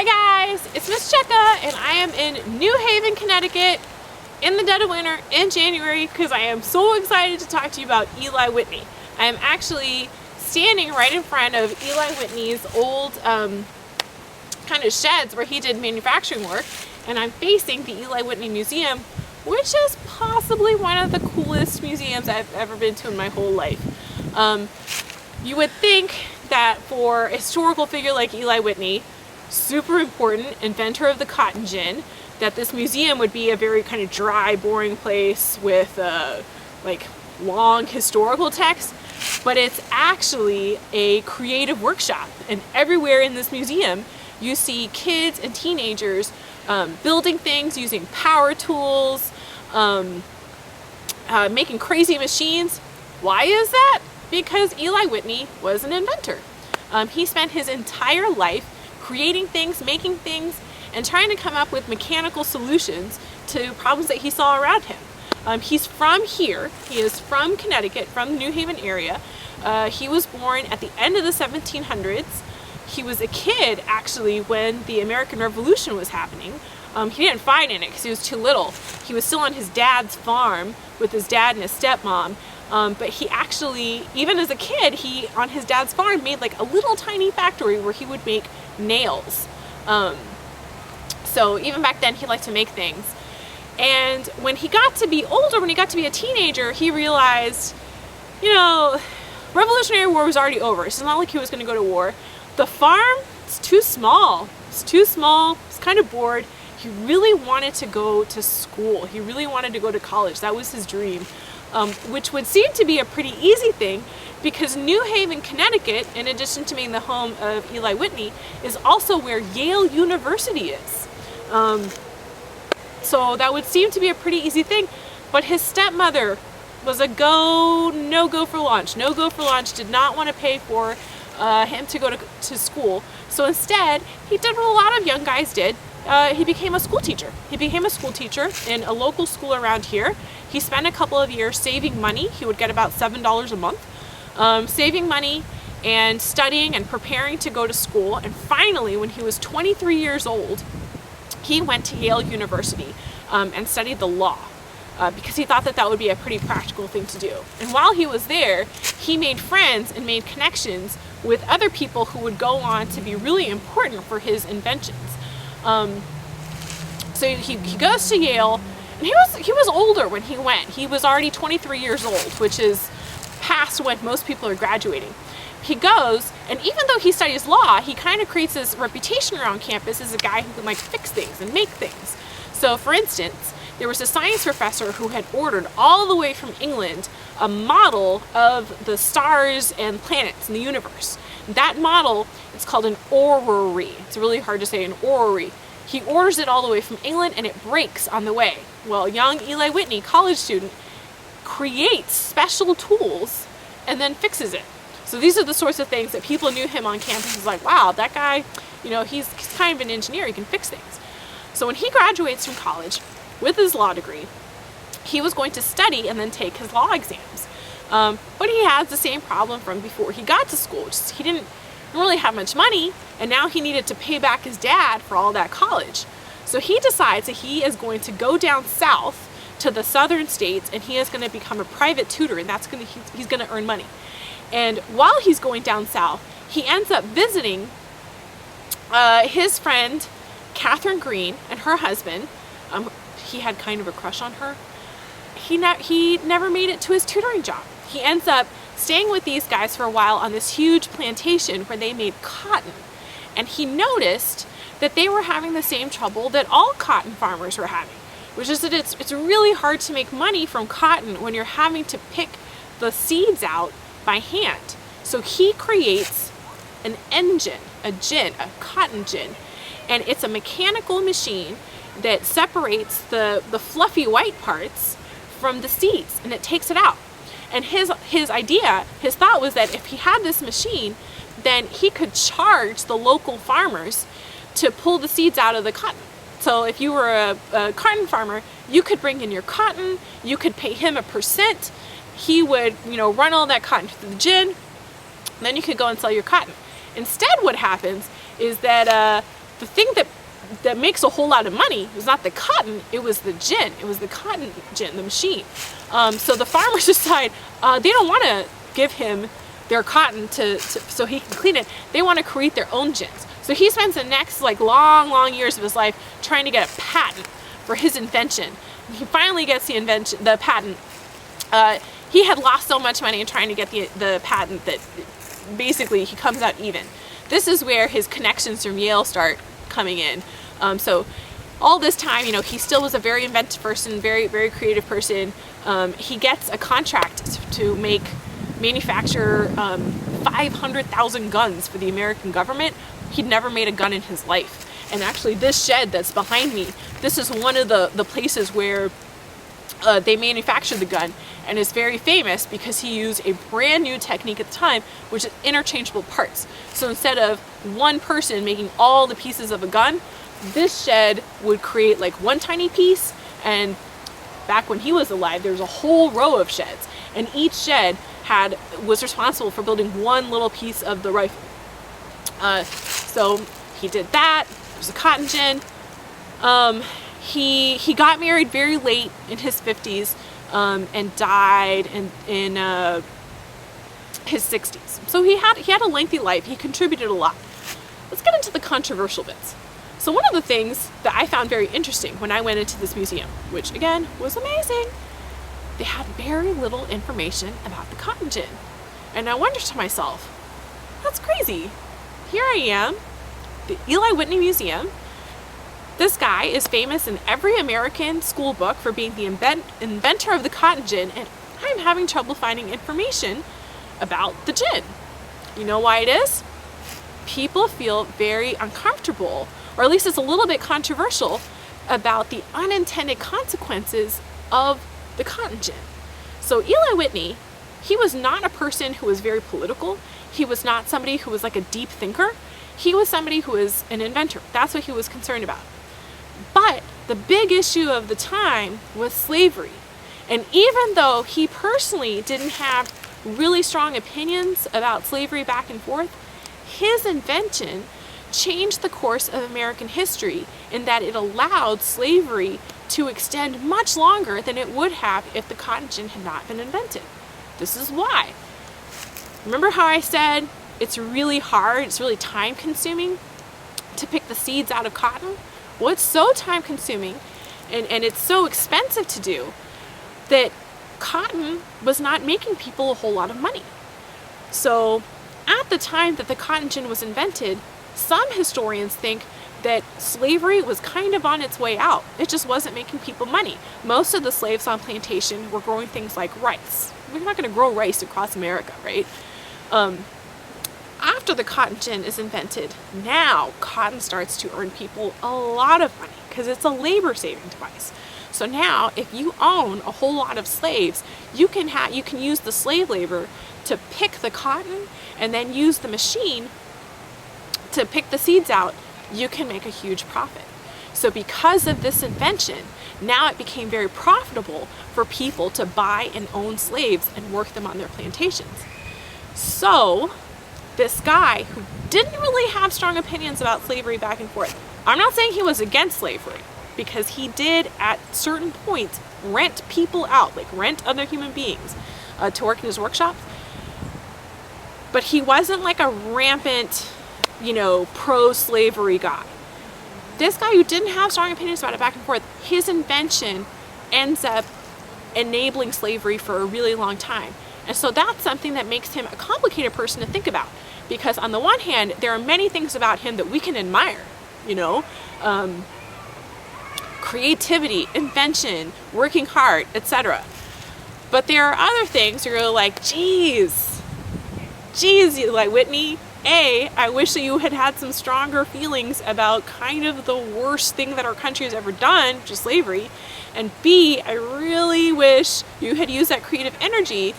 Hi guys, it's Miss Checka and I am in New Haven, Connecticut in the dead of winter in January because I am so excited to talk to you about Eli Whitney. I am actually standing right in front of Eli Whitney's old kind of sheds where he did manufacturing work, and I'm facing the Eli Whitney Museum, which is possibly one of the coolest museums I've ever been to in my whole life. You would think that for a historical figure like Eli Whitney, super important inventor of the cotton gin, that this museum would be a very kind of dry, boring place with like long historical text, but it's actually a creative workshop. And everywhere in this museum you see kids and teenagers building things using power tools, making crazy machines. Why is that? Because Eli Whitney was an inventor. He spent his entire life creating things, making things, and trying to come up with mechanical solutions to problems that he saw around him. He's from here. He is from Connecticut, from the New Haven area. He was born at the end of the 1700s. He was a kid, actually, when the American Revolution was happening. He didn't fight in it because he was too little. He was still on his dad's farm with his dad and his stepmom. But he actually, even as a kid, he, on his dad's farm, made like a little tiny factory where he would make nails. So even back then, he liked to make things. And when he got to be older, when he got to be a teenager, he realized, you know, Revolutionary War was already over. It's not like he was going to go to war. The farm is too small. It's too small. He's kind of bored. He really wanted to go to school. He really wanted to go to college. That was his dream. Which would seem to be a pretty easy thing because New Haven, Connecticut, in addition to being the home of Eli Whitney, is also where Yale University is. So that would seem to be a pretty easy thing, but his stepmother was a no-go for lunch. No-go for lunch, did not want to pay for him to go to school. So instead, he did what a lot of young guys did. He became a school teacher. He became a school teacher in a local school around here. He spent a couple of years saving money. He would get about $7 a month, saving money and studying and preparing to go to school. And finally, when he was 23 years old, he went to Yale University and studied the law because he thought that that would be a pretty practical thing to do. And while he was there, he made friends and made connections with other people who would go on to be really important for his inventions. So he goes to Yale, and he was older when he went. He was already 23 years old, which is past when most people are graduating. He goes, and even though he studies law, he kind of creates this reputation around campus as a guy who can like fix things and make things. So for instance, there was a science professor who had ordered all the way from England a model of the stars and planets in the universe. That model, it's called an orrery. It's really hard to say, an orrery. He orders it all the way from England and it breaks on the way. Well, young Eli Whitney, college student, creates special tools and then fixes it. So these are the sorts of things that people knew him on campus as like, wow, that guy, you know, he's kind of an engineer, he can fix things. So when he graduates from college with his law degree, he was going to study and then take his law exams. But he has the same problem from before he got to school. Just, he didn't really have much money, and now he needed to pay back his dad for all that college. So he decides that he is going to go down south to the southern states, and he is going to become a private tutor, and he's going to earn money. And while he's going down south, he ends up visiting his friend Catherine Green and her husband. He had kind of a crush on her. He never made it to his tutoring job. He ends up staying with these guys for a while on this huge plantation where they made cotton. And he noticed that they were having the same trouble that all cotton farmers were having, which is that it's really hard to make money from cotton when you're having to pick the seeds out by hand. So he creates an engine, a cotton gin, and it's a mechanical machine that separates the fluffy white parts from the seeds, and it takes it out. And his thought was that if he had this machine, then he could charge the local farmers to pull the seeds out of the cotton. So if you were a cotton farmer, you could bring in your cotton, you could pay him a percent, he would, you know, run all that cotton through the gin, then you could go and sell your cotton. Instead, what happens is that the thing that makes a whole lot of money was not the cotton, it was the gin. It was the cotton gin, the machine. So the farmers decide they don't want to give him their cotton so he can clean it. They want to create their own gins. So he spends the next like long years of his life trying to get a patent for his invention. And he finally gets the patent. He had lost so much money in trying to get the patent that basically he comes out even. This is where his connections from Yale start coming in. So all this time, you know, he still was a very inventive person, very creative person. He gets a contract to manufacture 500,000 guns for the American government. He'd never made a gun in his life. And actually this shed that's behind me, this is one of the places where they manufactured the gun, and is very famous because he used a brand new technique at the time, which is interchangeable parts. So instead of one person making all the pieces of a gun, this shed would create like one tiny piece, and back when he was alive, there was a whole row of sheds, and each shed was responsible for building one little piece of the rifle. So he did that. It was a cotton gin. He got married very late in his 50s and died in his 60s. So he had a lengthy life. He contributed a lot. Let's get into the controversial bits. So one of the things that I found very interesting when I went into this museum, which again was amazing, they had very little information about the cotton gin. And I wondered to myself, that's crazy. Here I am, the Eli Whitney Museum. This guy is famous in every American school book for being the inventor of the cotton gin, and I'm having trouble finding information about the gin. You know why it is? People feel very uncomfortable, or at least it's a little bit controversial, about the unintended consequences of the cotton gin. So Eli Whitney, he was not a person who was very political. He was not somebody who was like a deep thinker. He was somebody who was an inventor. That's what he was concerned about. But the big issue of the time was slavery. And even though he personally didn't have really strong opinions about slavery back and forth, his invention changed the course of American history in that it allowed slavery to extend much longer than it would have if the cotton gin had not been invented. This is why. Remember how I said it's really hard, it's really time consuming to pick the seeds out of cotton? Well, it's so time consuming and it's so expensive to do that cotton was not making people a whole lot of money. So at the time that the cotton gin was invented, some historians think that slavery was kind of on its way out. It just wasn't making people money. Most of the slaves on plantation were growing things like rice. We're not going to grow rice across America, right? After the cotton gin is invented, now cotton starts to earn people a lot of money because it's a labor saving device. So now if you own a whole lot of slaves, you can use the slave labor to pick the cotton and then use the machine to pick the seeds out. You can make a huge profit. So because of this invention, now it became very profitable for people to buy and own slaves and work them on their plantations. So this guy who didn't really have strong opinions about slavery back and forth, I'm not saying he was against slavery, because he did at certain points rent people out, like rent other human beings to work in his workshop. But he wasn't like a rampant, pro-slavery guy. This guy who didn't have strong opinions about it back and forth, his invention ends up enabling slavery for a really long time. And so that's something that makes him a complicated person to think about. Because on the one hand, there are many things about him that we can admire, creativity, invention, working hard, etc. But there are other things where you're like, geez, Eli Whitney, A, I wish that you had had some stronger feelings about kind of the worst thing that our country has ever done, which is slavery. And B, I really wish you had used that creative energy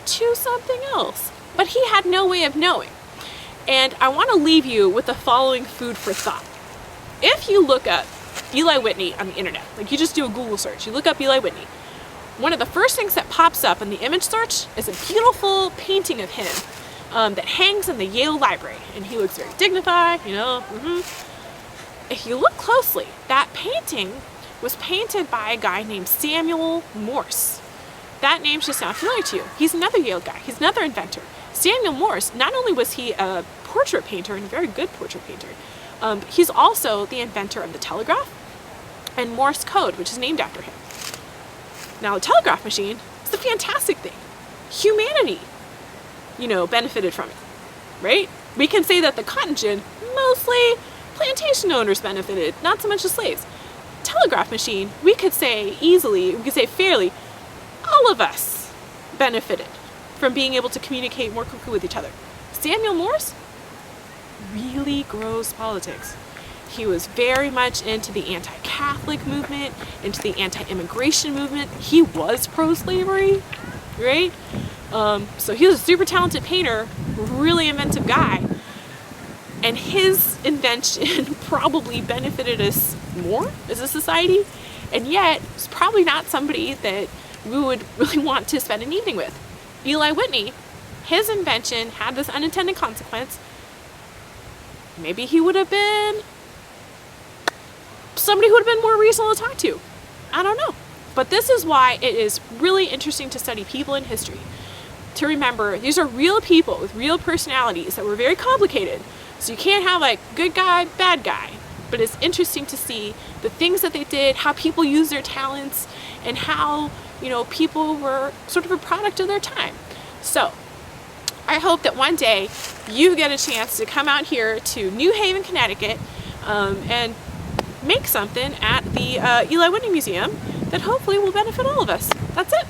to something else. But he had no way of knowing. And I want to leave you with the following food for thought. If you look up Eli Whitney on the internet, like you just do a Google search, you look up Eli Whitney, one of the first things that pops up in the image search is a beautiful painting of him that hangs in the Yale Library. And he looks very dignified, if you look closely, that painting was painted by a guy named Samuel Morse. That name should sound familiar to you. He's another Yale guy. He's another inventor. Samuel Morse, not only was he a portrait painter and a very good portrait painter, he's also the inventor of the telegraph and Morse code, which is named after him. Now, the telegraph machine is a fantastic thing. Humanity, benefited from it, right? We can say that the cotton gin, mostly plantation owners benefited, not so much the slaves. Telegraph machine, we could say fairly, all of us benefited from being able to communicate more quickly with each other. Samuel Morse, really gross politics. He was very much into the anti-Catholic movement, into the anti-immigration movement. He was pro-slavery, right? So he was a super talented painter, really inventive guy. And his invention probably benefited us more as a society. And yet, it's probably not somebody that we would really want to spend an evening with. Eli Whitney, his invention had this unintended consequence. Maybe he would have been somebody who would have been more reasonable to talk to. I don't know. But this is why it is really interesting to study people in history. To remember, these are real people with real personalities that were very complicated. So you can't have like good guy, bad guy. But it's interesting to see the things that they did, how people used their talents, and how, people were sort of a product of their time. So I hope that one day you get a chance to come out here to New Haven, Connecticut, and make something at the Eli Whitney Museum that hopefully will benefit all of us. That's it.